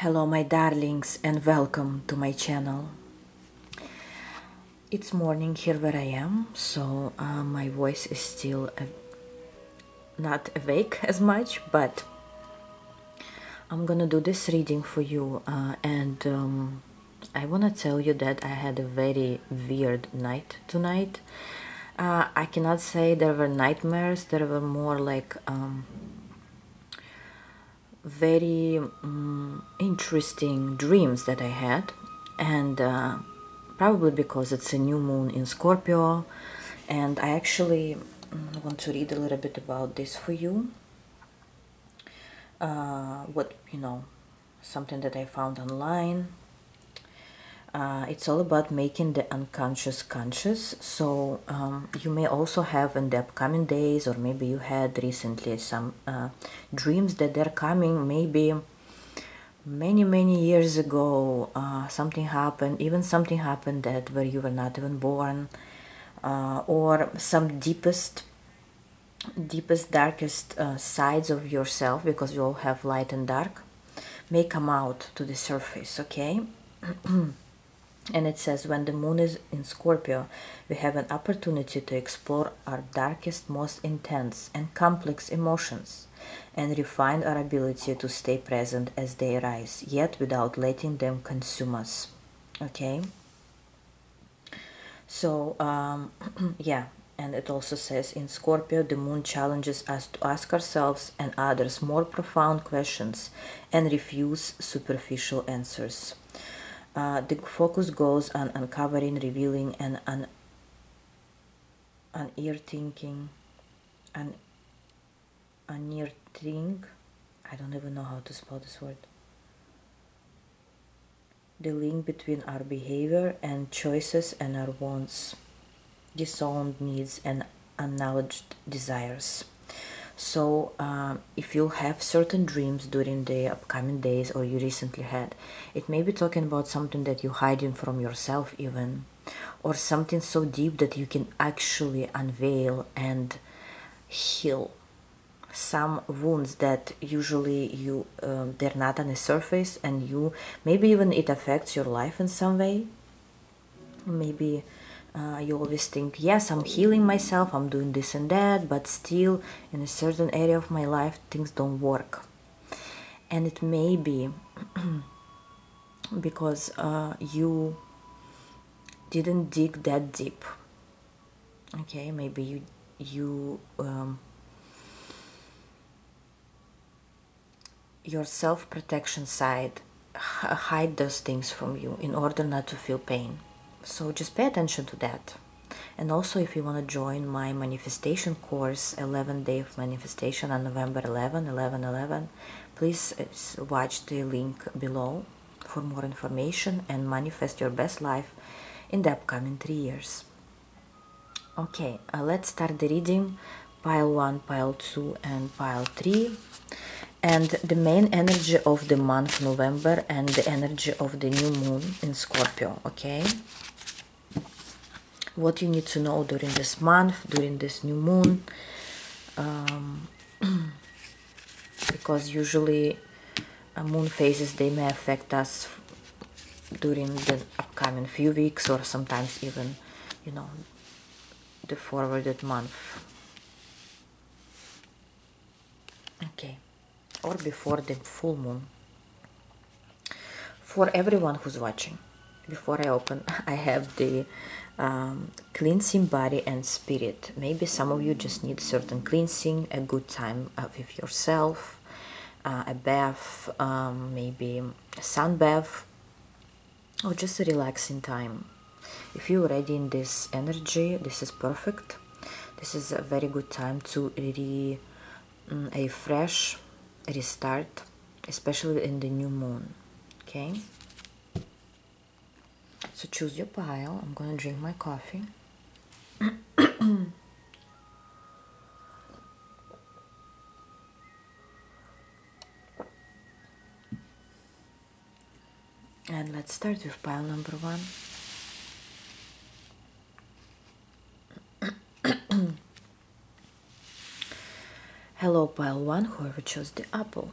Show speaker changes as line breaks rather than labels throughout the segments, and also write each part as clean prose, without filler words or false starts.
Hello my darlings and welcome to my channel. It's morning here where I am, so my voice is still not awake as much, but I'm gonna do this reading for you and I wanna tell you that I had a very weird night tonight. I cannot say there were nightmares, there were more like very interesting dreams that I had, and probably because it's a new moon in Scorpio, and I actually want to read a little bit about this for you. Something that I found online. It's all about making the unconscious conscious. So you may also have in the upcoming days, or maybe you had recently some dreams that they're coming. Maybe many years ago something happened, even something happened that where you were not even born, or some deepest darkest sides of yourself, because you all have light and dark, may come out to the surface. Okay. And it says, when the moon is in Scorpio, we have an opportunity to explore our darkest, most intense and complex emotions and refine our ability to stay present as they arise, yet without letting them consume us. Okay? So, yeah, and it also says, in Scorpio, the moon challenges us to ask ourselves and others more profound questions and refuse superficial answers. The focus goes on uncovering, revealing, and unearthing. I don't even know how to spell this word. The link between our behavior and choices and our wants, disowned needs, and unacknowledged desires. So if you have certain dreams during the upcoming days, or you recently had, it may be talking about something that you're hiding from yourself even, or something so deep that you can actually unveil and heal some wounds that usually they're not on the surface, and you maybe even it affects your life in some way. Maybe you always think, yes, I'm healing myself, I'm doing this and that, but still in a certain area of my life things don't work. And it may be because you didn't dig that deep. Okay, maybe your self-protection side hide those things from you in order not to feel pain. So just pay attention to that. And also, if you want to join my manifestation course, 11 Day of Manifestation on November 11, please watch the link below for more information and manifest your best life in the upcoming 3 years. Okay, let's start the reading. Pile 1, pile 2, and pile 3. And the main energy of the month November and the energy of the new moon in Scorpio. Okay, what you need to know during this month, during this new moon, because usually moon phases, they may affect us during the upcoming few weeks, or sometimes even, the forwarded month. Okay, or before the full moon. For everyone who's watching, before I open, I have the cleansing body and spirit. Maybe some of you just need certain cleansing, a good time with yourself, a bath, maybe a sun bath, or just a relaxing time. If you're already in this energy, this is perfect. This is a very good time to refresh, restart, especially in the new moon. Okay, so choose your pile. I'm gonna drink my coffee. And let's start with pile number 1. Hello pile 1, whoever chose the apple.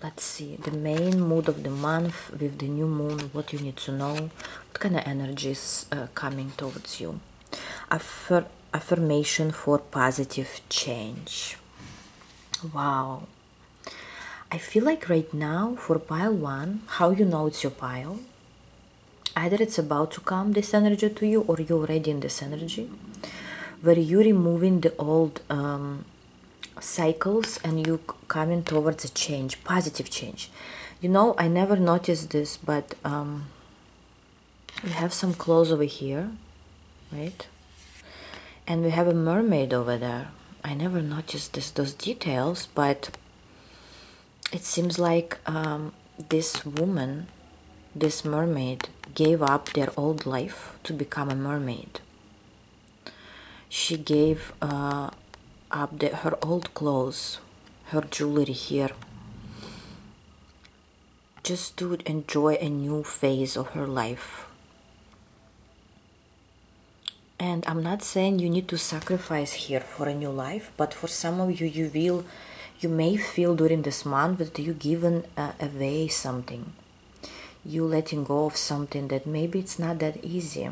Let's see, the main mood of the month with the new moon, what you need to know, what kind of energy is coming towards you. Affirmation for positive change. Wow. I feel like right now for pile 1, how you know it's your pile? Either it's about to come, this energy to you, or you're already in this energy, where you're removing the old cycles and you coming towards a change, positive change. You know, I never noticed this, but we have some clothes over here, right? And we have a mermaid over there. I never noticed those details, but it seems like this woman, this mermaid, gave up their old life to become a mermaid. She gave up her old clothes, her jewelry here, just to enjoy a new phase of her life. And I'm not saying you need to sacrifice here for a new life, but for some of you, you may feel during this month that you given away something. You letting go of something that maybe it's not that easy.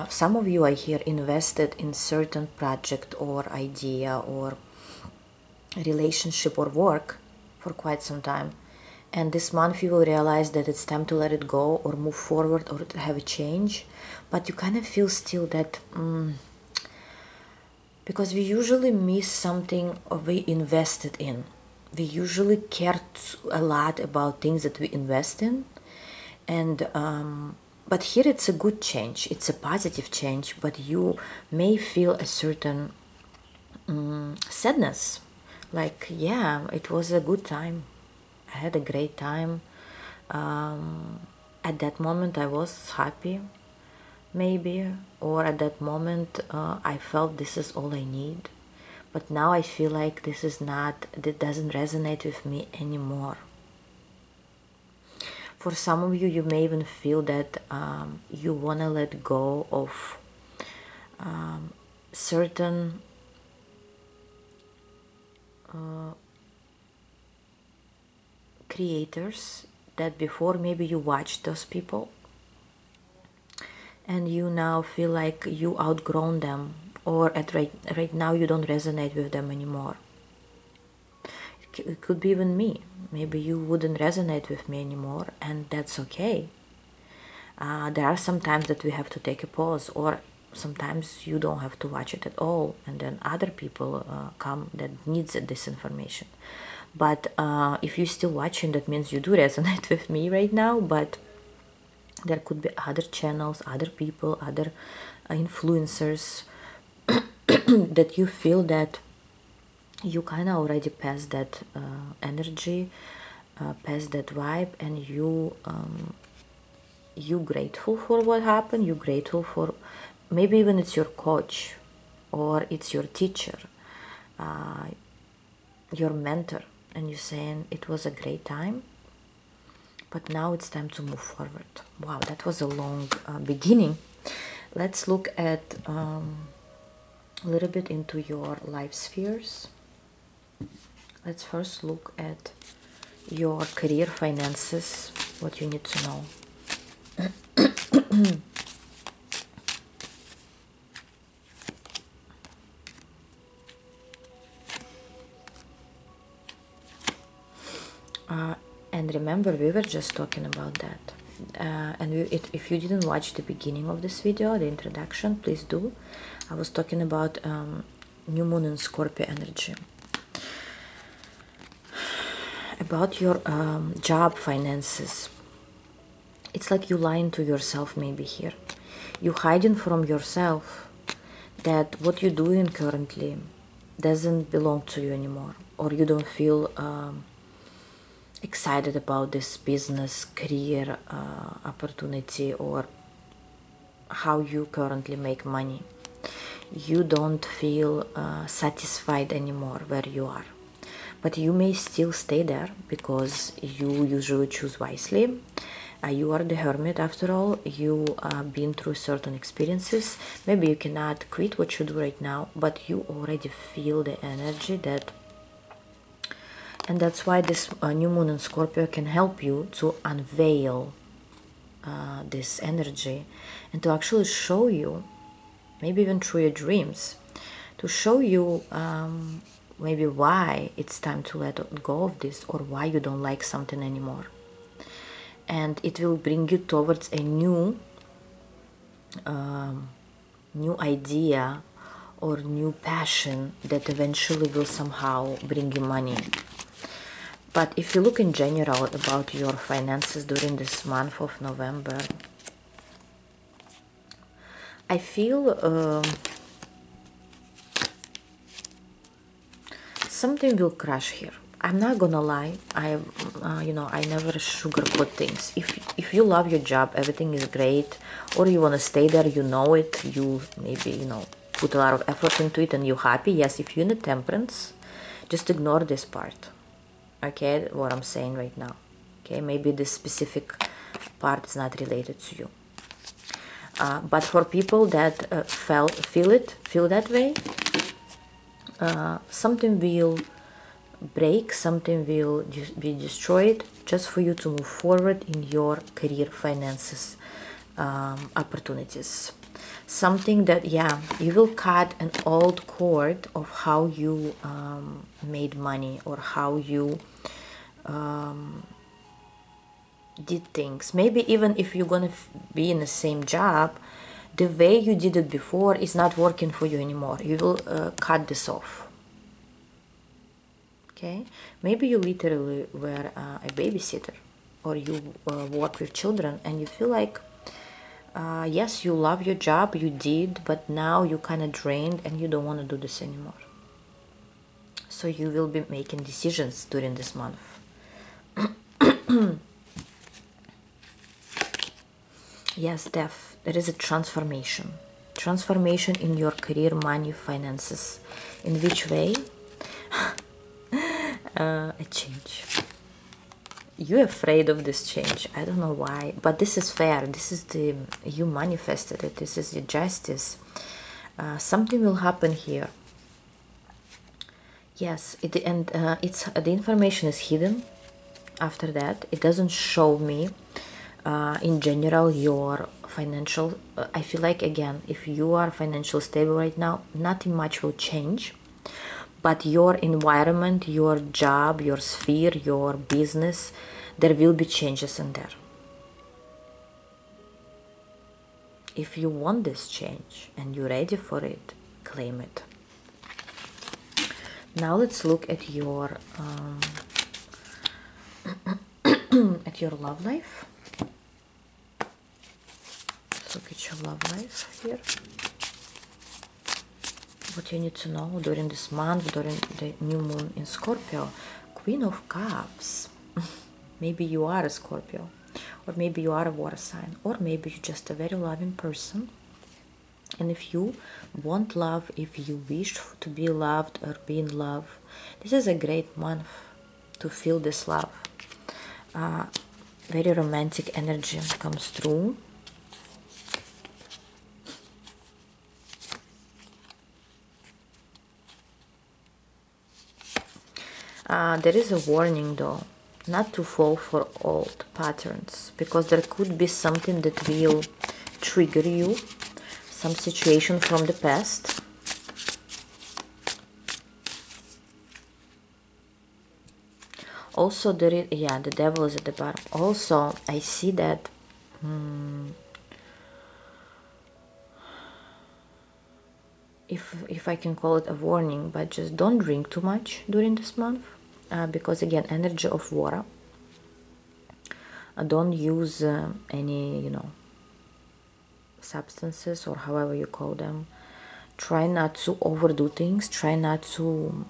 Some of you are here invested in certain project or idea or relationship or work for quite some time. And this month you will realize that it's time to let it go or move forward or to have a change. But you kind of feel still that, because we usually miss something we invested in. We usually care a lot about things that we invest in. And but here it's a good change. It's a positive change, but you may feel a certain sadness. Like, yeah, it was a good time. I had a great time. At that moment I was happy, maybe, or at that moment I felt this is all I need. But now I feel like that doesn't resonate with me anymore. For some of you, you may even feel that you want to let go of certain creators that before maybe you watched those people and you now feel like you outgrown them, or right now you don't resonate with them anymore. It could be even me. Maybe you wouldn't resonate with me anymore, and that's okay. There are some times that we have to take a pause, or sometimes you don't have to watch it at all, and then other people come that needs this information. But if you're still watching, that means you do resonate with me right now. But there could be other channels, other people, other influencers that you feel that you kind of already passed that energy, past that vibe, and you grateful for what happened. You grateful for, maybe even it's your coach, or it's your teacher, your mentor, and you're saying it was a great time, but now it's time to move forward. Wow, that was a long beginning. Let's look at a little bit into your life spheres. Let's first look at your career, finances, what you need to know. And remember, we were just talking about that. If you didn't watch the beginning of this video, the introduction, please do. I was talking about new moon in Scorpio energy. About your job, finances. It's like you lying to yourself maybe here. You hiding from yourself that what you're doing currently doesn't belong to you anymore, or you don't feel excited about this business, career opportunity, or how you currently make money. You don't feel satisfied anymore where you are. But you may still stay there because you usually choose wisely. You are the hermit after all. You been through certain experiences. Maybe you cannot quit what you do right now, but you already feel the energy that And that's why this new moon in Scorpio can help you to unveil this energy and to actually show you, maybe even through your dreams, to show you maybe why it's time to let go of this, or why you don't like something anymore. And it will bring you towards a new new idea or new passion that eventually will somehow bring you money. But if you look in general about your finances during this month of November, I feel something will crash here. I'm not gonna lie. You know, I never sugarcoat things. If you love your job, everything is great, or you wanna stay there, you know it. You maybe, you know, put a lot of effort into it, and you're happy. Yes, if you're in the temperance, just ignore this part. Okay, what I'm saying right now. Okay, maybe this specific part is not related to you. But for people that feel that way, something will break, something will be destroyed, just for you to move forward in your career, finances, opportunities. Something that, yeah, you will cut an old cord of how you made money, or how you did things. Maybe even if you're gonna be in the same job, the way you did it before is not working for you anymore. You will cut this off. Okay, maybe you literally were a babysitter, or you work with children, and you feel like yes, you love your job, you did, but now you kind of drained and you don't want to do this anymore. So you will be making decisions during this month. Yes, Def, there is a transformation. Transformation in your career, money, finances. In which way? A change. You're afraid of this change. I don't know why, but this is fair. This is you manifested it. This is the justice. Something will happen here. Yes, the information is hidden. After that, it doesn't show me in general your financial. I feel like, again, if you are financially stable right now, nothing much will change. But your environment, your job, your sphere, your business, there will be changes in there. If you want this change and you're ready for it, claim it. Now let's look at your at your love life. Let's look at your love life here. What you need to know during this month, during the new moon in Scorpio. Queen of Cups. Maybe you are a Scorpio, or maybe you are a water sign, or maybe you're just a very loving person. And if you want love, if you wish to be loved or be in love, this is a great month to feel this love. Very romantic energy comes through. There is a warning though, not to fall for old patterns, because there could be something that will trigger you, some situation from the past. Also, there is, yeah, the devil is at the bottom. Also, I see that if I can call it a warning, but just don't drink too much during this month. Because again, energy of water. Don't use any, you know, substances, or however you call them. Try not to overdo things. Try not to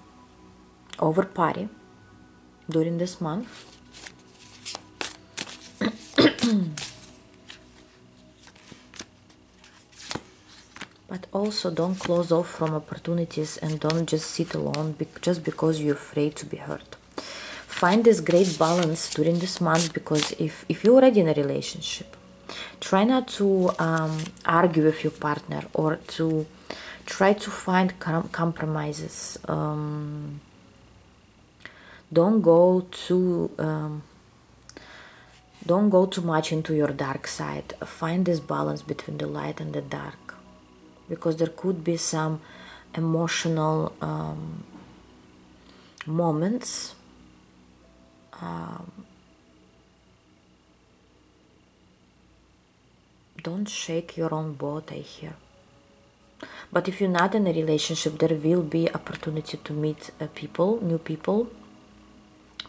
over party during this month. But also don't close off from opportunities, and don't just sit alone just because you're afraid to be hurt. Find this great balance during this month, because if you're already in a relationship, try not to argue with your partner, or to try to find compromises. Don't go too don't go too much into your dark side. Find this balance between the light and the dark, because there could be some emotional moments. Don't shake your own boat, I hear. But if you're not in a relationship, there will be opportunity to meet people, new people,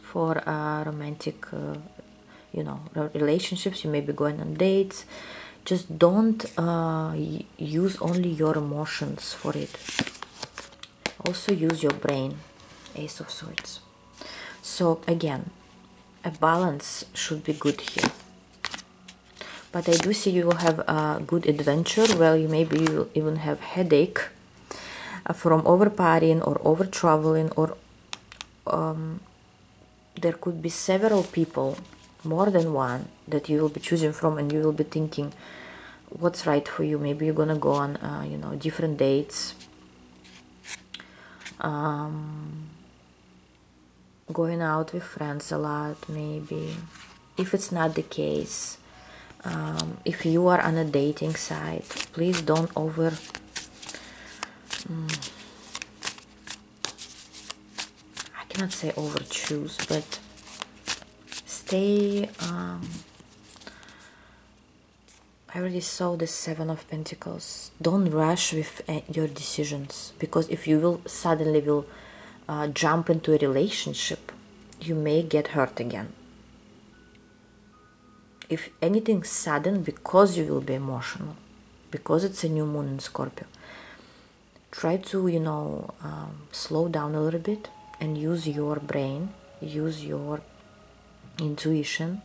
for romantic relationships. You may be going on dates. Just don't use only your emotions for it. Also use your brain. Ace of Swords. So again, a balance should be good here. But I do see you will have a good adventure. Well, you maybe will even have headache from over partying or over traveling, or there could be several people, more than one, that you will be choosing from, and you will be thinking what's right for you. Maybe you're gonna go on different dates, going out with friends a lot, maybe. If it's not the case, if you are on a dating site, please don't I cannot say over choose, but stay. I already saw the Seven of Pentacles. Don't rush with your decisions, because if you will suddenly jump into a relationship, you may get hurt again. If anything sudden, because you will be emotional, because it's a new moon in Scorpio, try to slow down a little bit and use your brain, use your intuition,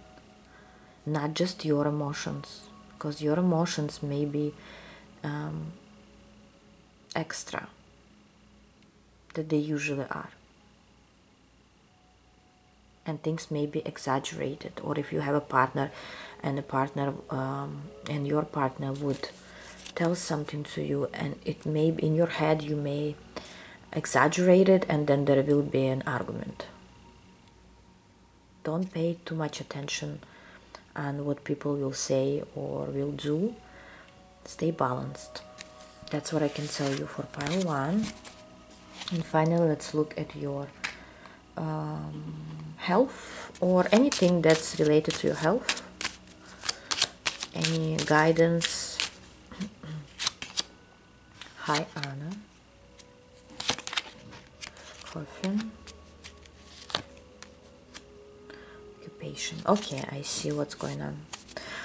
not just your emotions, because your emotions may be extra that they usually are, and things may be exaggerated. Or if you have a partner, and and your partner would tell something to you, and it may be in your head, you may exaggerate it, and then there will be an argument. Don't pay too much attention on what people will say or will do. Stay balanced. That's what I can tell you for pile 1. And finally, let's look at your health, or anything that's related to your health. Any guidance. High honor. Coffin. Occupation. Okay, I see what's going on.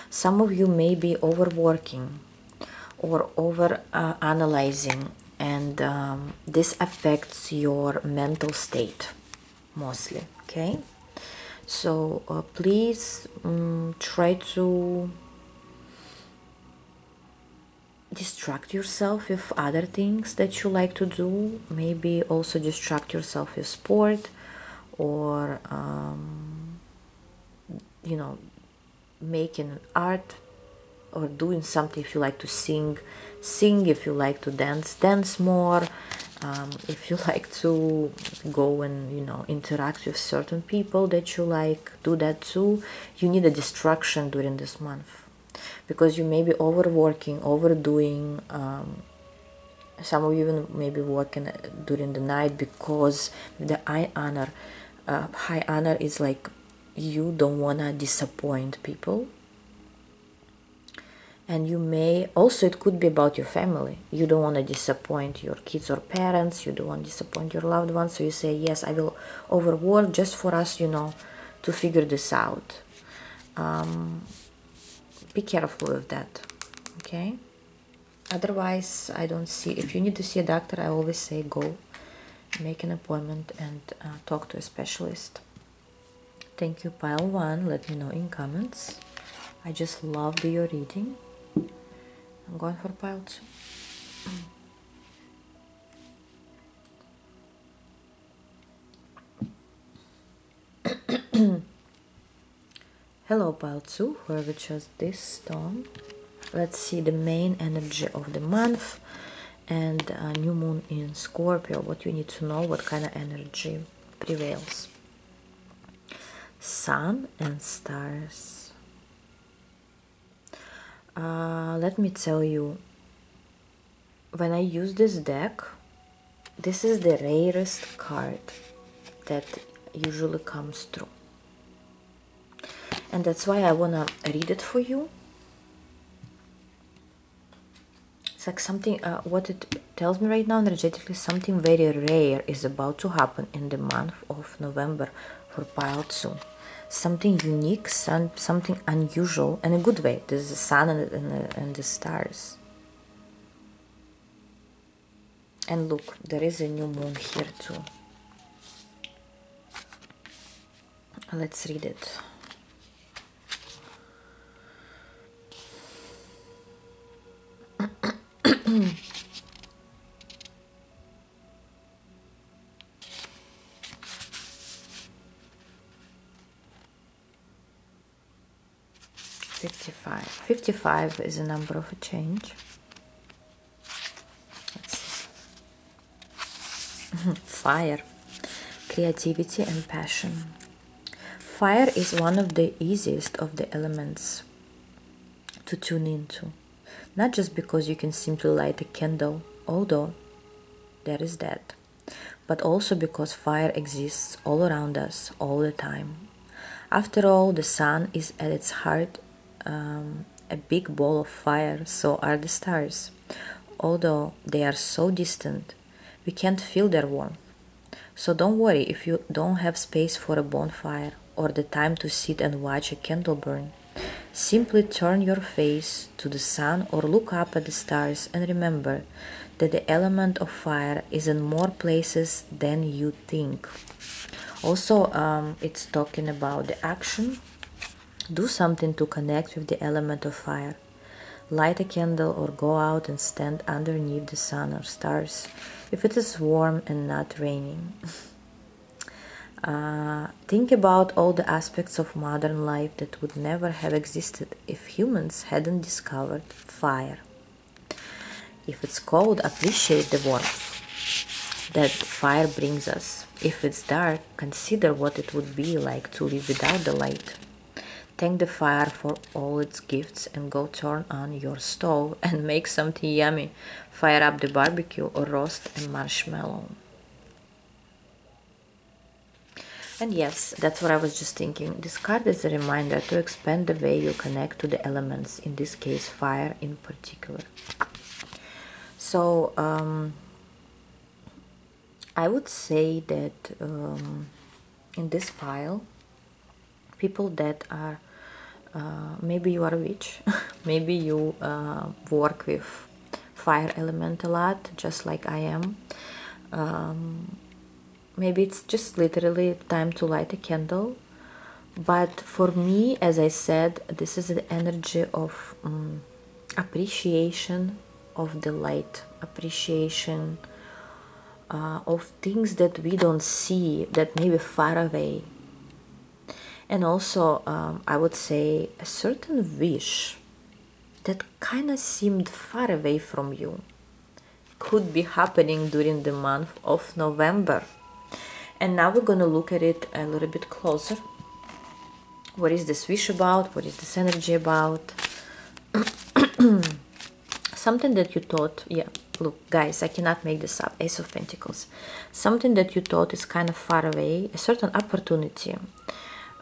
Some of you may be overworking or over analyzing, and this affects your mental state mostly. Okay, so please try to distract yourself with other things that you like to do. Maybe also distract yourself with sport, or making art, or doing something. If you like to sing, if you like to dance more. If you like to go and interact with certain people that you like, do that too. You need a distraction during this month, because you may be overworking, overdoing. Some of you even may be working during the night, because the high honor is like you don't want to disappoint people. And you may also, it could be about your family. You don't want to disappoint your kids or parents. You don't want to disappoint your loved ones. So you say, yes, I will overwork just for us, to figure this out. Be careful with that, okay? Otherwise, I don't see. If you need to see a doctor, I always say go, make an appointment, and talk to a specialist. Thank you, pile 1. Let me know in comments. I just loved your reading. I'm going for pile 2. Hello, pile 2, whoever chose this stone. Let's see the main energy of the month, and new moon in Scorpio. What you need to know, what kind of energy prevails. Sun and stars. Let me tell you, when I use this deck, this is the rarest card that usually comes through. And that's why I wanna read it for you. It's like something, what it tells me right now energetically, something very rare is about to happen in the month of November for Pile 2. Something unique, something unusual, in a good way. There's the sun and the stars. And look, there is a new moon here too. Let's read it. Fifty-five is a number of a change. Let's see. Fire, creativity and passion. Fire is one of the easiest of the elements to tune into. Not just because you can simply light a candle, although there is that, but also because fire exists all around us all the time. After all, the sun is at its heart a big ball of fire, so are the stars. Although they are so distant, we can't feel their warmth. So don't worry if you don't have space for a bonfire or the time to sit and watch a candle burn. Simply turn your face to the sun or look up at the stars and remember that the element of fire is in more places than you think. Also, it's talking about the action. Do something to connect with the element of fire. Light a candle or go out and stand underneath the sun or stars if it is warm and not raining. Think about all the aspects of modern life that would never have existed if humans hadn't discovered fire. If it's cold, appreciate the warmth that fire brings us. If it's dark, consider what it would be like to live without the light. Thank the fire for all its gifts and go turn on your stove and make something yummy. Fire up the barbecue or roast a marshmallow. And yes, that's what I was just thinking. This card is a reminder to expand the way you connect to the elements, in this case fire in particular. So I would say that in this pile, people that are maybe you are a witch, maybe you work with fire element a lot, just like I am. Maybe it's just literally time to light a candle. But for me, as I said, this is the energy of appreciation of the light, appreciation of things that we don't see, that may be far away. And also, I would say a certain wish that kind of seemed far away from you could be happening during the month of November. And now we're going to look at it a little bit closer. What is this wish about? What is this energy about? Something that you thought, yeah, look, guys, I cannot make this up. Ace of Pentacles. Something that you thought is kind of far away, a certain opportunity.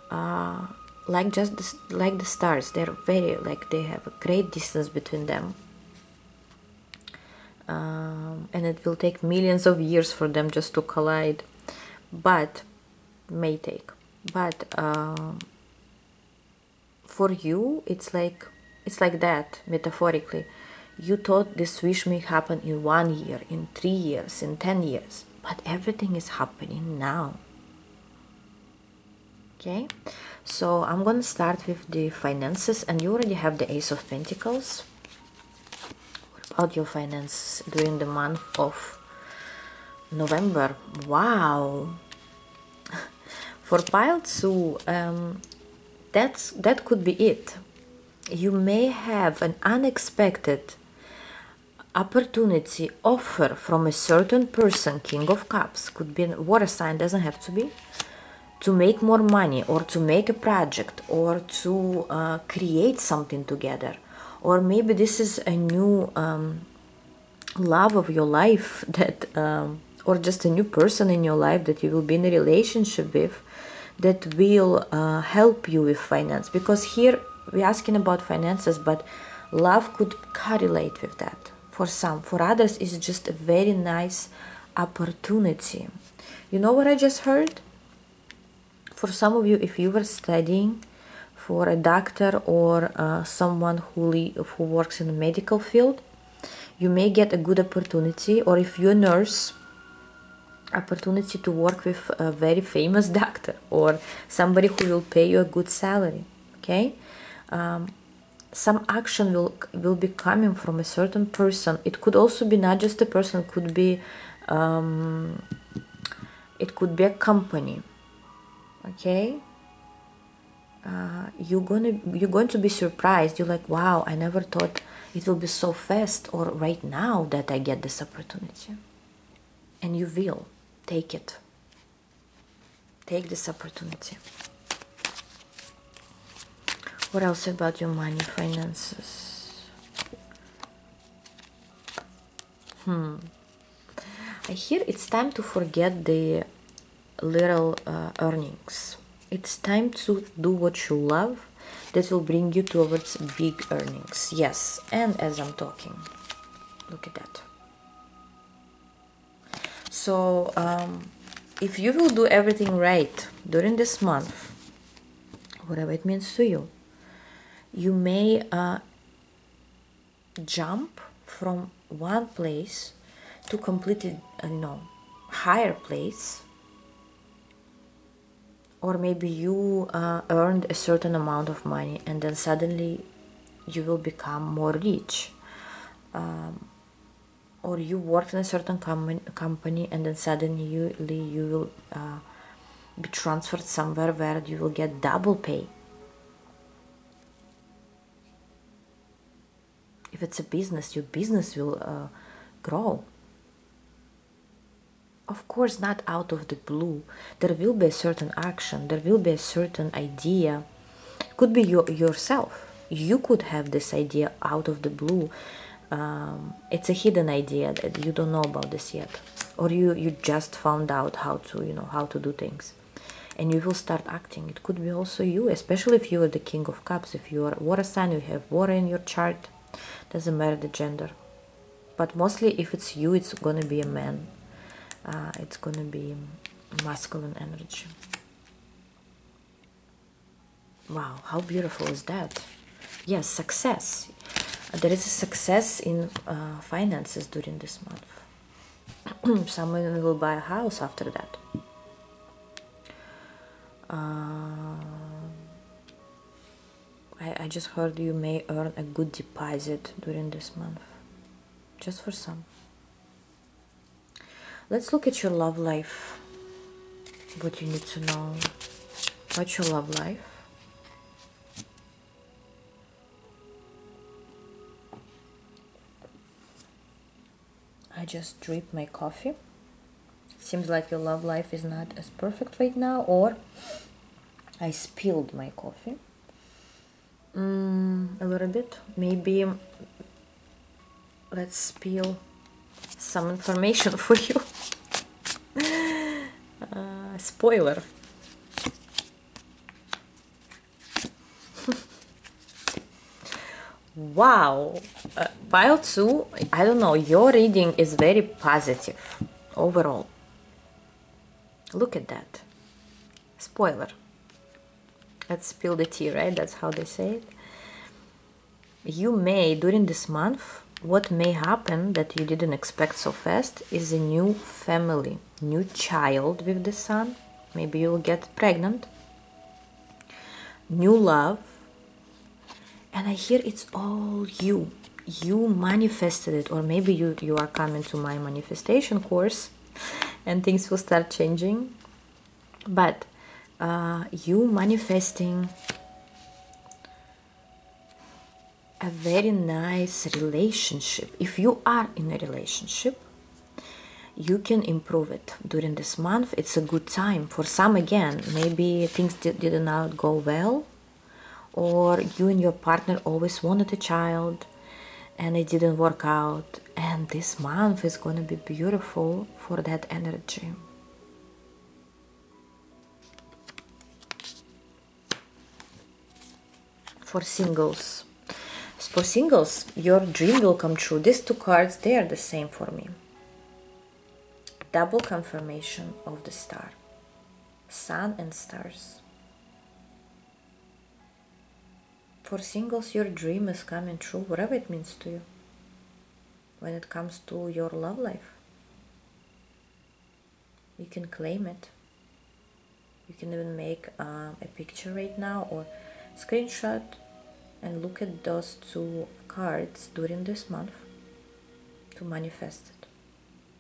Like the stars, they're very, like, they have a great distance between them. And it will take millions of years for them just to collide. But may take, but for you it's like that, metaphorically. You thought this wish may happen in 1 year, in 3 years, in 10 years, but everything is happening now. Okay, so I'm gonna start with the finances, and you already have the Ace of Pentacles. What about your finances during the month of November? Wow. For pile 2, that could be it. You may have an unexpected opportunity, offer from a certain person, King of Cups, could be a water sign, doesn't have to be, to make more money, or to make a project, or to create something together. Or maybe this is a new love of your life, that or just a new person in your life that you will be in a relationship with, that will help you with finance. Because here we're asking about finances, but love could correlate with that for some. For others, it's just a very nice opportunity. You know what I just heard? For some of you, if you were studying for a doctor or someone who works in the medical field, you may get a good opportunity. Or if you're a nurse, opportunity to work with a very famous doctor or somebody who will pay you a good salary. Okay, some action will be coming from a certain person. It could also be not just a person, it could be a company. Okay, you're going to be surprised. You're like, wow, I never thought it will be so fast or right now that I get this opportunity. And you will take it. Take this opportunity. What else about your money, finances? I hear it's time to forget the little earnings. It's time to do what you love, that will bring you towards big earnings. Yes, and as I'm talking, look at that. So if you will do everything right during this month, whatever it means to you, you may jump from one place to completely higher place. Or maybe you earned a certain amount of money and then suddenly you will become more rich. Or you worked in a certain company and then suddenly you will be transferred somewhere where you will get double pay. If it's a business, your business will grow. Of course, not out of the blue. There will be a certain action. There will be a certain idea. Could be yourself. You could have this idea out of the blue. It's a hidden idea that you don't know about this yet. Or you just found out how to do things. And you will start acting. It could be also you, especially if you are the King of Cups. If you are water sign, you have water in your chart. Doesn't matter the gender. But mostly if it's you, it's going to be a man. It's going to be masculine energy. Wow, how beautiful is that? Yes, success. There is a success in finances during this month. Someone will buy a house after that. I just heard you may earn a good deposit during this month. Just for some. Let's look at your love life. What you need to know. What's your love life? I just dripped my coffee. Seems like your love life is not as perfect right now, or I spilled my coffee. A little bit. Maybe let's spill some information for you. Spoiler. Wow. Pile 2, I don't know, your reading is very positive overall. Look at that. Spoiler. Let's spill the tea, right? That's how they say it. You may, during this month, what may happen that you didn't expect so fast is a new family, new child with the sun. Maybe you'll get pregnant. New love. And I hear it's all you. You manifested it, or maybe you are coming to my manifestation course and things will start changing. But you manifesting a very nice relationship. If you are in a relationship, you can improve it during this month. It's a good time. For some, again, maybe things did not go well, or you and your partner always wanted a child and it didn't work out, and this month is going to be beautiful for that energy. For singles, your dream will come true. These two cards, they are the same for me. Double confirmation of the star, sun and stars. For singles, your dream is coming true, whatever it means to you. When it comes to your love life, you can claim it. You can even make a picture right now or screenshot and look at those two cards during this month to manifest it.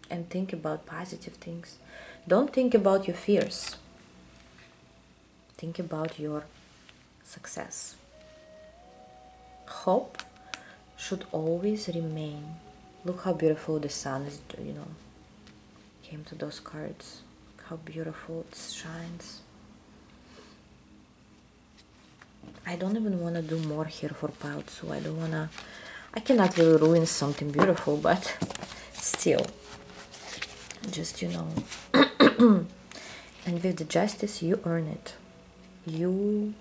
And think about positive things. Don't think about your fears. Think about your success. Hope should always remain. Look how beautiful the sun is, came to those cards. How beautiful it shines. I don't even want to do more here for pile 2. I cannot really ruin something beautiful, but still, just, and with the justice, you earn it. You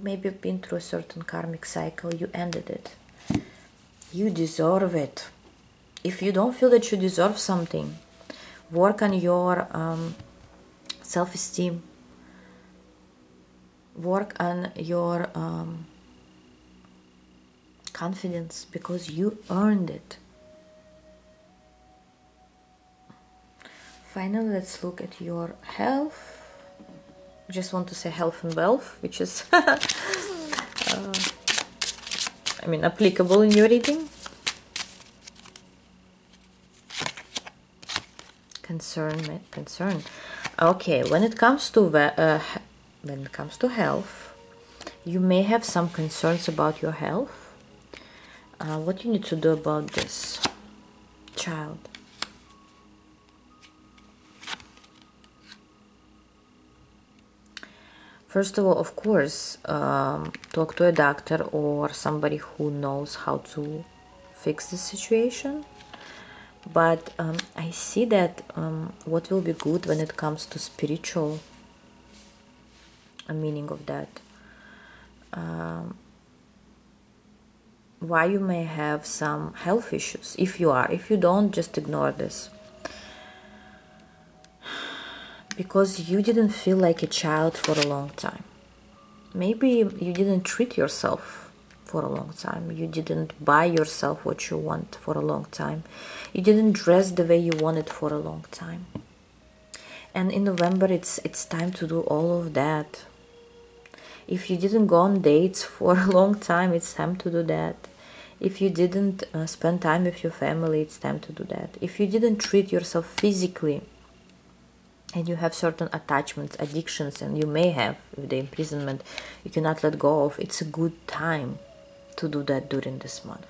maybe have been through a certain karmic cycle, you ended it. You deserve it. If you don't feel that you deserve something, work on your self-esteem. Work on your confidence, because you earned it. Finally, let's look at your health. I just want to say health and wealth, which is applicable in your reading. Concern. Okay, when it comes to health, you may have some concerns about your health. What you need to do about this, child? First of all, of course, talk to a doctor or somebody who knows how to fix the situation. But I see that what will be good when it comes to spiritual meaning of that. Why you may have some health issues. If you don't, just ignore this. Because you didn't feel like a child for a long time. Maybe you didn't treat yourself for a long time. You didn't buy yourself what you want for a long time. You didn't dress the way you wanted for a long time. And in November, it's time to do all of that. If you didn't go on dates for a long time, it's time to do that. If you didn't spend time with your family, it's time to do that. If you didn't treat yourself physically, and you have certain attachments, addictions, and you may have with the imprisonment you cannot let go of, it's a good time to do that during this month.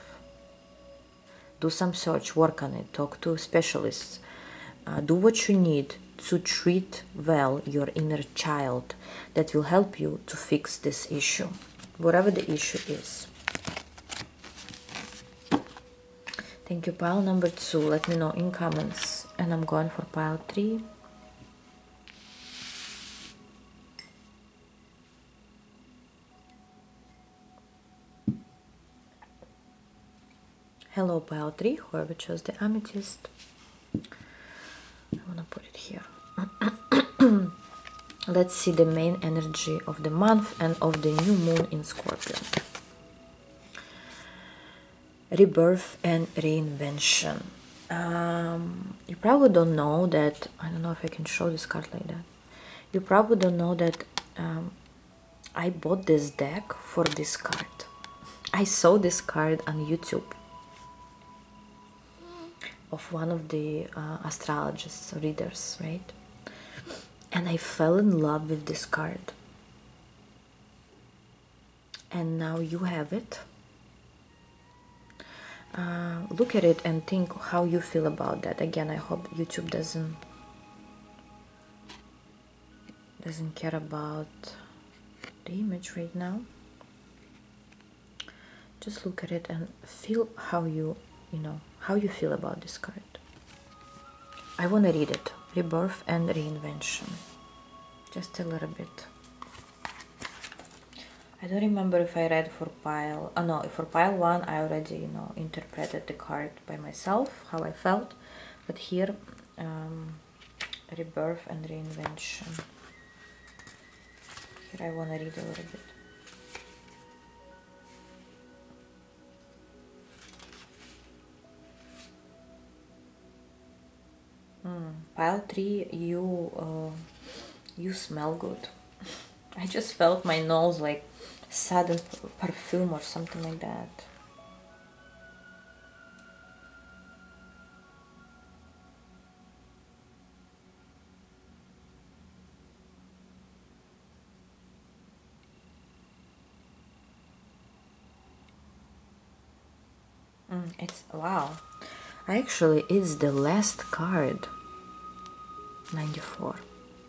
Do some search, work on it, talk to specialists, do what you need to treat well your inner child. That will help you to fix this issue, whatever the issue is. Thank you. Pile number 2, let me know in comments. And I'm going for pile 3. Hello, pile 3, whoever chose the amethyst. I want to put it here. Let's see the main energy of the month and of the new moon in Scorpio. Rebirth and reinvention. You probably don't know that, I don't know if I can show this card like that. You probably don't know that I bought this deck for this card. I saw this card on YouTube of one of the astrologists, readers, right? And I fell in love with this card. And now you have it. Look at it and think how you feel about that. Again, I hope YouTube doesn't care about the image right now. Just look at it and feel how you feel about this card. I want to read it. Rebirth and reinvention. Just a little bit. I don't remember if I read for pile. Oh no, for pile 1 I already, interpreted the card by myself, how I felt. But here, rebirth and reinvention. Here I want to read a little bit. Pile 3, you smell good. I just felt my nose like sudden perfume or something like that. It's wow. Actually, it's the last card. 94.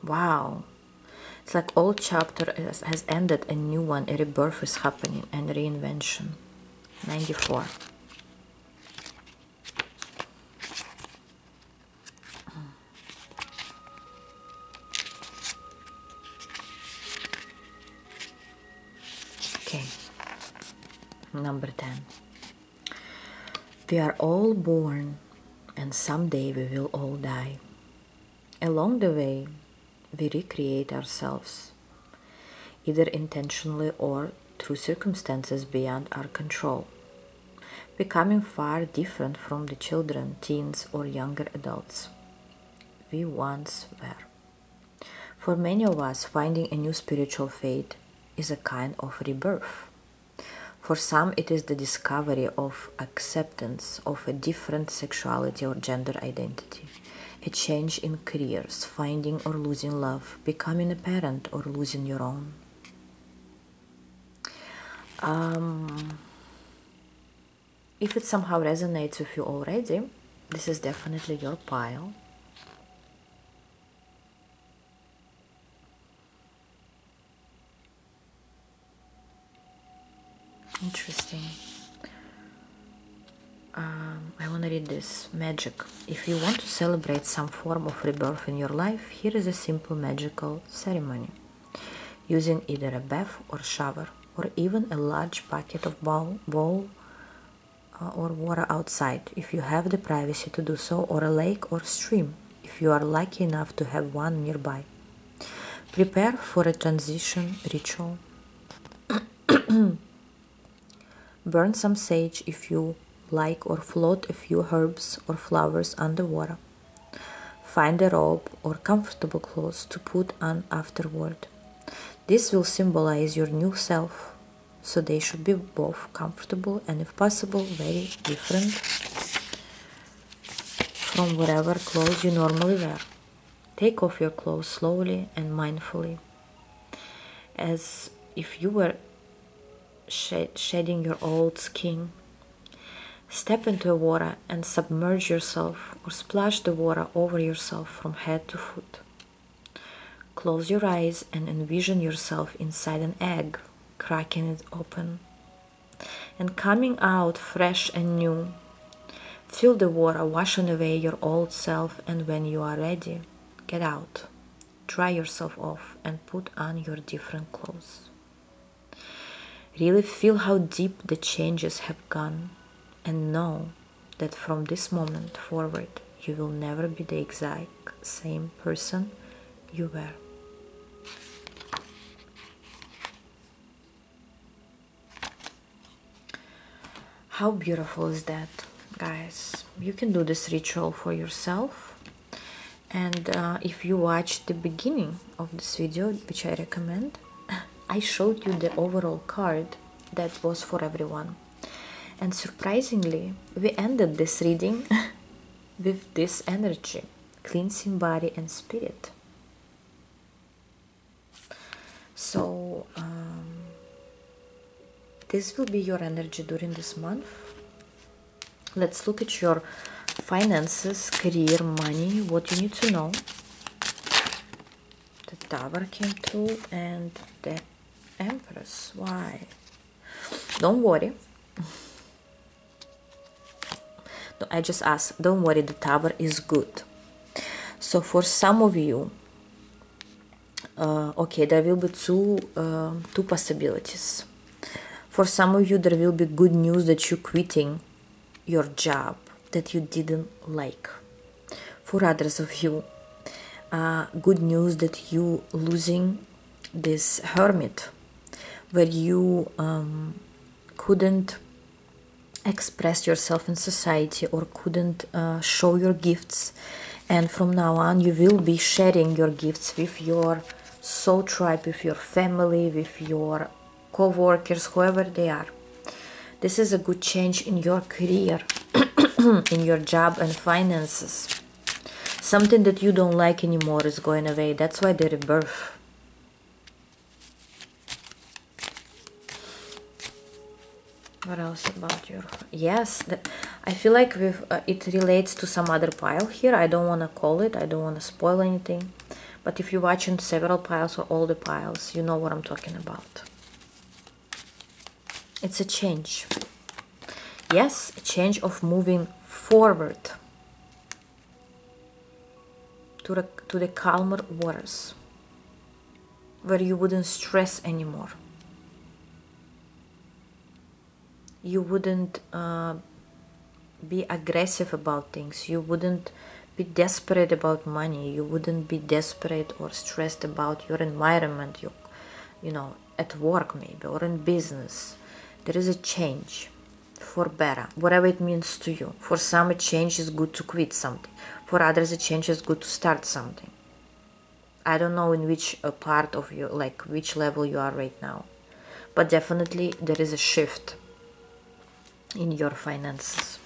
Wow. It's like old chapter has ended, a new one, a rebirth is happening, and reinvention. 94. Okay. Number 10. We are all born, and someday we will all die. Along the way, we recreate ourselves, either intentionally or through circumstances beyond our control, becoming far different from the children, teens, or younger adults we once were. For many of us, finding a new spiritual fate is a kind of rebirth. For some, it is the discovery of acceptance of a different sexuality or gender identity, a change in careers, finding or losing love, becoming a parent, or losing your own. If it somehow resonates with you already, this is definitely your pile. Interesting. I want to read this. Magic. If you want to celebrate some form of rebirth in your life, here is a simple magical ceremony. Using either a bath or shower, or even a large bucket of bowl or water outside, if you have the privacy to do so, or a lake or stream, if you are lucky enough to have one nearby. Prepare for a transition ritual. Burn some sage if you like, or float a few herbs or flowers underwater. Find a robe or comfortable clothes to put on afterward. This will symbolize your new self, so they should be both comfortable and, if possible, very different from whatever clothes you normally wear. Take off your clothes slowly and mindfully, as if you were shedding your old skin. Step into water and submerge yourself, or splash the water over yourself from head to foot. Close your eyes and envision yourself inside an egg, cracking it open and coming out fresh and new. Feel the water washing away your old self, and when you are ready, get out, dry yourself off, and put on your different clothes. Really feel how deep the changes have gone, and know that from this moment forward, you will never be the exact same person you were. How beautiful is that, guys? You can do this ritual for yourself. And if you watched the beginning of this video, which I recommend, I showed you the overall card that was for everyone. And surprisingly, we ended this reading with this energy, cleansing body and spirit. So this will be your energy during this month. Let's look at your finances, career, money, what you need to know. The Tower came through and the Empress. Why? Don't worry. No, I just asked, don't worry, the Tower is good. So for some of you, okay, there will be two possibilities. For some of you, there will be good news that you're quitting your job that you didn't like. For others of you, good news that you losing this hermit, where you couldn't express yourself in society or couldn't show your gifts, and from now on you will be sharing your gifts with your soul tribe, with your family, with your co-workers, whoever they are. This is a good change in your career, in your job and finances. Something that you don't like anymore is going away. That's why the rebirth. What else about your... Yes, I feel like it relates to some other pile here. I don't want to call it. I don't want to spoil anything. But if you're watching several piles or all the piles, you know what I'm talking about. It's a change. Yes, a change of moving forward to the calmer waters, where you wouldn't stress anymore. You wouldn't be aggressive about things. You wouldn't be desperate about money. You wouldn't be desperate or stressed about your environment, you know, at work maybe, or in business. There is a change for better, whatever it means to you. For some, a change is good to quit something. For others, a change is good to start something. I don't know in which part of you, like which level you are right now, but definitely there is a shift in your finances.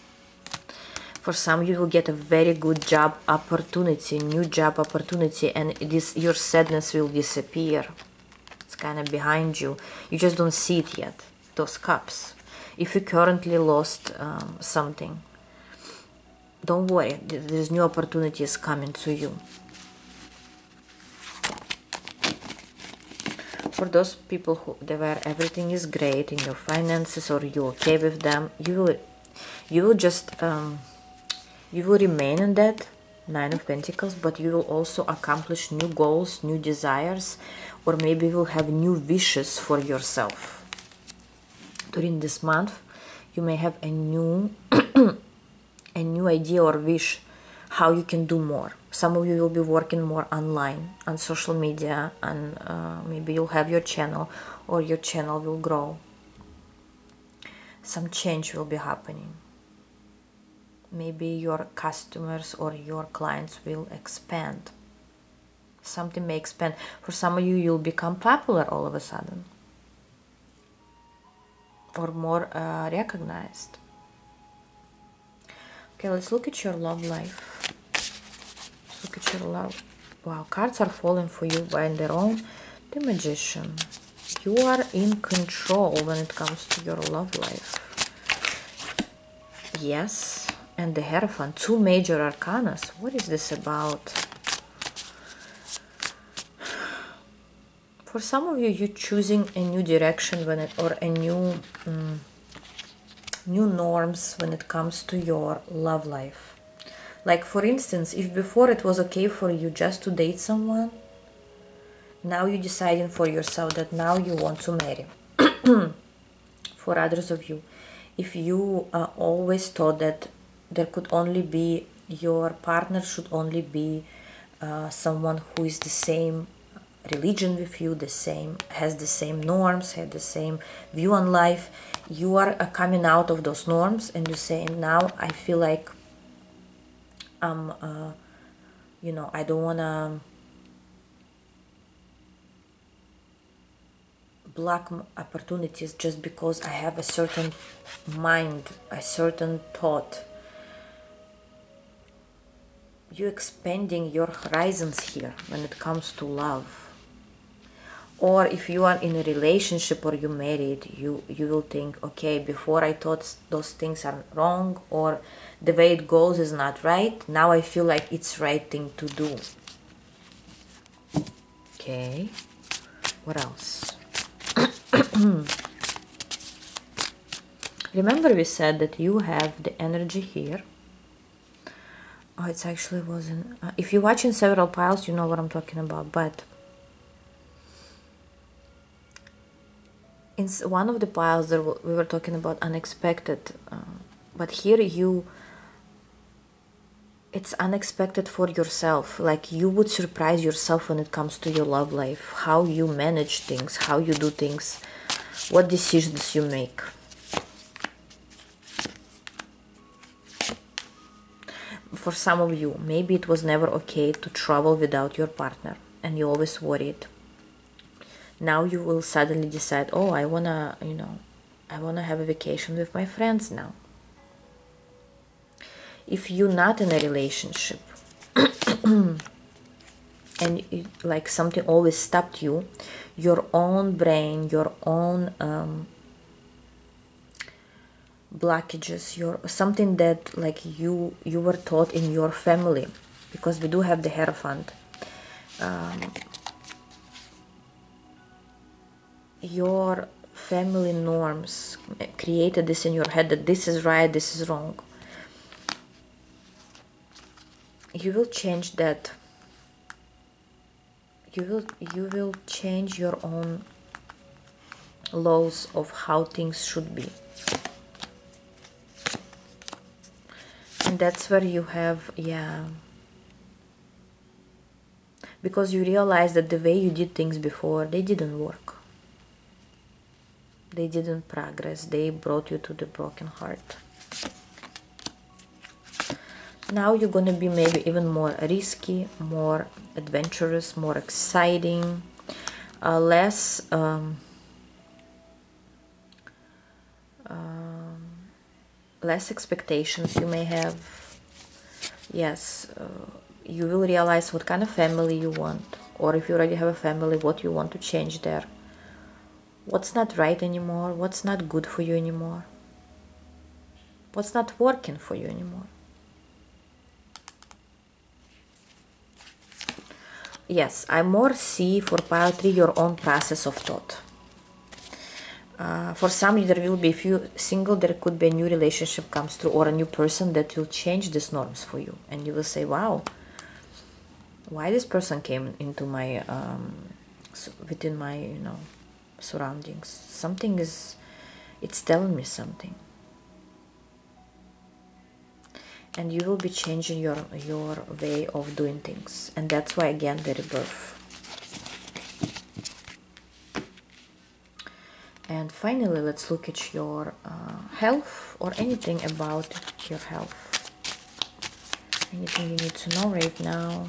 For some, you will get a very good job opportunity, new job opportunity, and your sadness will disappear. It's kind of behind you. You just don't see it yet. Those cups. If you currently lost something, don't worry. There's new opportunities coming to you. For those people where everything is great in your finances, or you're okay with them, you will just you will remain in that Nine of Pentacles, but you will also accomplish new goals, new desires, or maybe you will have new wishes for yourself. During this month, you may have a new a new idea or wish how you can do more. Some of you will be working more online, on social media, and maybe you'll have your channel, or your channel will grow. Some change will be happening. Maybe your customers or your clients will expand. Something may expand. For some of you, you'll become popular all of a sudden, or more recognized. Okay, let's look at your love life. Look at your love. Wow, cards are falling for you by their own. The Magician. You are in control when it comes to your love life. Yes, and the Hierophant. Two major arcanas. What is this about? For some of you, you're choosing a new direction or a new norms when it comes to your love life. Like, for instance, if before it was okay for you just to date someone, now you're deciding for yourself that now you want to marry. For others of you, if you always thought that there could only be, your partner should only be someone who is the same religion with you, has the same norms, has the same view on life, you are coming out of those norms and you're saying, now I feel like you know, I don't want to block opportunities just because I have a certain mind, a certain thought. You're expanding your horizons here when it comes to love. Or if you are in a relationship or you married, you will think, okay, before I thought those things are wrong, or the way it goes is not right, now I feel like it's right thing to do. Okay, what else? Remember we said that you have the energy here. Oh, it's actually wasn't. If you're watching several piles, you know what I'm talking about. But in one of the piles, we were talking about unexpected. But here it's unexpected for yourself. Like you would surprise yourself when it comes to your love life. How you manage things, how you do things, what decisions you make. For some of you, maybe it was never okay to travel without your partner and you always worried. Now you will suddenly decide, oh, I wanna have a vacation with my friends now. If you're not in a relationship and like something always stopped you, your own brain, your own blockages, something that like you were taught in your family, because we do have the Hierophant. Your family norms created this in your head, that this is right, this is wrong. You will change that. You will change your own laws of how things should be. And that's where you have, yeah, because you realize that the way you did things before, they didn't work. They didn't progress. They brought you to the broken heart. Now you're gonna be maybe even more risky, more adventurous, more exciting, less less expectations you may have. Yes, you will realize what kind of family you want, or if you already have a family, what you want to change there. What's not right anymore, what's not good for you anymore, what's not working for you anymore. Yes, I more see for pile 3 your own process of thought. For some, there will be, if you're single, there could be a new relationship comes through, or a new person that will change these norms for you. And you will say, wow, why this person came into my, within my, surroundings. Something is, it's telling me something. And you will be changing your way of doing things. And that's why, again, the rebirth. And finally, let's look at your health, or anything about your health. Anything you need to know right now.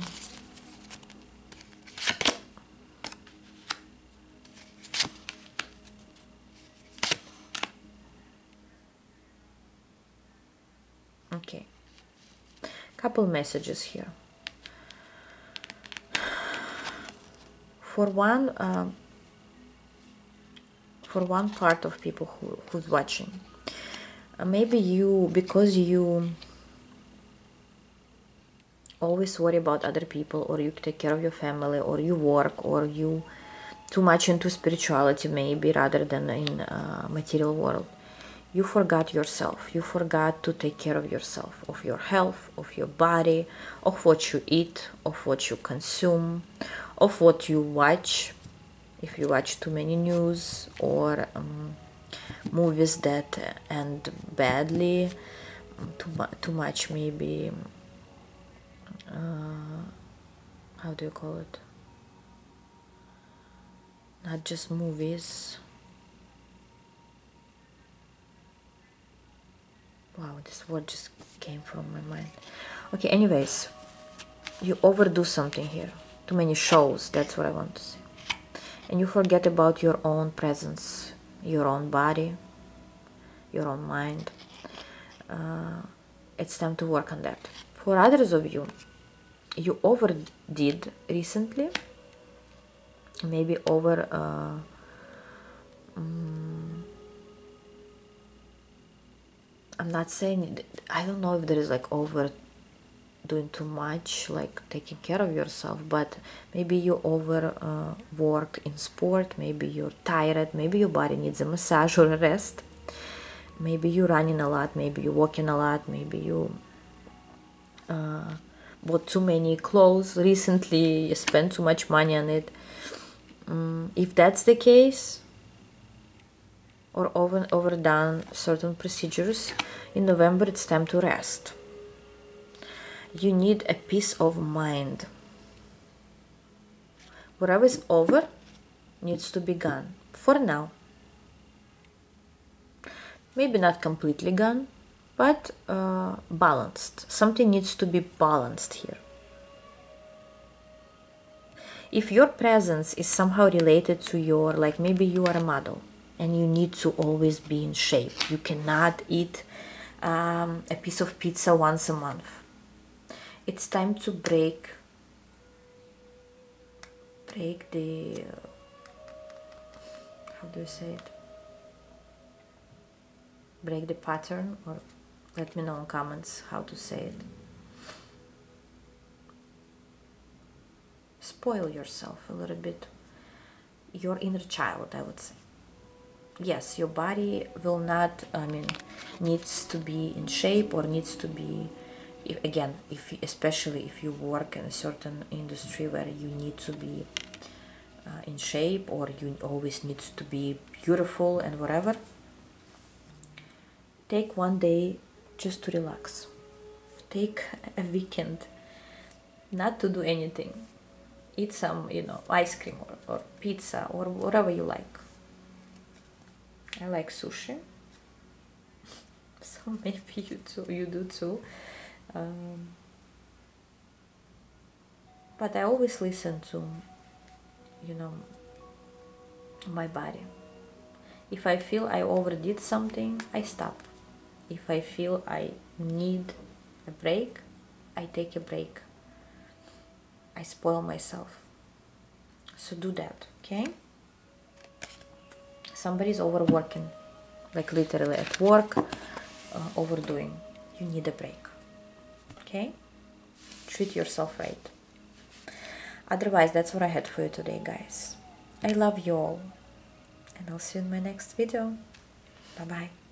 Okay. Couple messages here. For one part of people who's watching, maybe you, because you always worry about other people, or you take care of your family, or you work, or you too much into spirituality maybe rather than in material world, you forgot yourself. You forgot to take care of yourself, of your health, of your body, of what you eat, of what you consume, of what you watch. If you watch too many news, or movies that end badly, too much maybe, how do you call it? Not just movies. Wow, this word just came from my mind. Okay, anyways, you overdo something here. Too many shows, that's what I want to say. And you forget about your own presence, your own body, your own mind. It's time to work on that. For others of you, you overdid recently, maybe over I'm not saying, I don't know if there is like over doing too much, like taking care of yourself, but maybe you over worked in sport, maybe you're tired, maybe your body needs a massage or a rest, maybe you're running a lot, maybe you're walking a lot, maybe you bought too many clothes recently, you spent too much money on it. If that's the case, or overdone certain procedures, in November it's time to rest. You need a peace of mind. Whatever is over needs to be gone for now. Maybe not completely gone, but balanced. Something needs to be balanced here. If your presence is somehow related to your, like maybe you are a model and you need to always be in shape, you cannot eat a piece of pizza once a month. It's time to break the, how do you say it? Break the pattern, or let me know in comments how to say it. Spoil yourself a little bit. Your inner child, I would say. Yes, your body will not, needs to be in shape, or needs to be, especially if you work in a certain industry where you need to be in shape, or you always need to be beautiful and whatever. Take one day just to relax. Take a weekend not to do anything. Eat some, ice cream or pizza or whatever you like. I like sushi, so maybe you do too. But I always listen to, my body. If I feel I overdid something, I stop. If I feel I need a break, I take a break. I spoil myself. So do that, okay? Somebody's overworking, like literally at work, overdoing. You need a break, okay? Treat yourself right. Otherwise, that's what I had for you today, guys. I love you all, and I'll see you in my next video. Bye-bye.